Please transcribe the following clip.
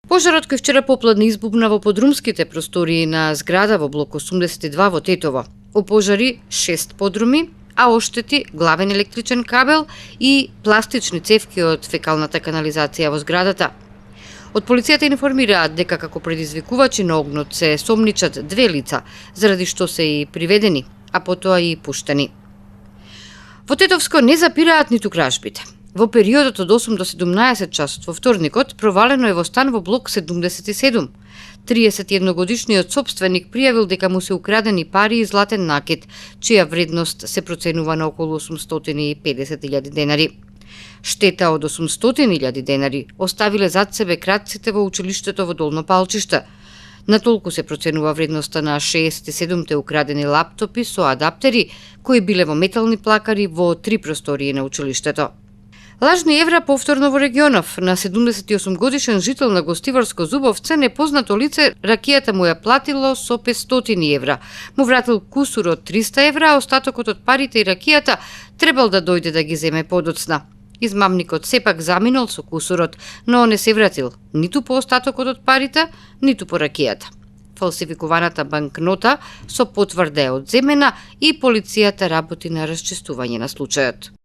Пожарот кој вчера попладне избубна во подрумските простории на зграда во блок 82 во Тетово. Опожари 6 подруми, а оштети главен електричен кабел и пластични цевки од фекалната канализација во зградата. Од полицијата информираат дека како предизвикувачи на огнот се сомничат 2 лица, заради што се и приведени, а потоа и пуштени. Во Тетовско не запираат ниту кражбите. Во периодот од 8 до 17 часот во вторникот провалено е во стан во блок 77. 31-годишниот собственик пријавил дека му се украдени пари и златен накит, чија вредност се проценува на околу 850.000 денари. Штета од 800.000 денари оставиле зад себе крадците во училиштето во Долно Палчиште. На толку се проценува вредноста на 67 украдени лаптопи со адаптери, кои биле во метални плакари во 3 простории на училиштето. Лажни евра повторно во регионов. На 78 годишен жител на Гостиварско Зубовце непознато лице ракијата му ја платило со 500 евра. Му вратил кусур од 300 евра, а остатокот од парите и ракијата требал да дојде да ги земе подоцна. Измамникот сепак заминал со кусурот, но не се вратил ниту по остатокот од парите, ниту по ракијата. Фалсификуваната банкнота со потврда е одземена и полицијата работи на расчистување на случајот.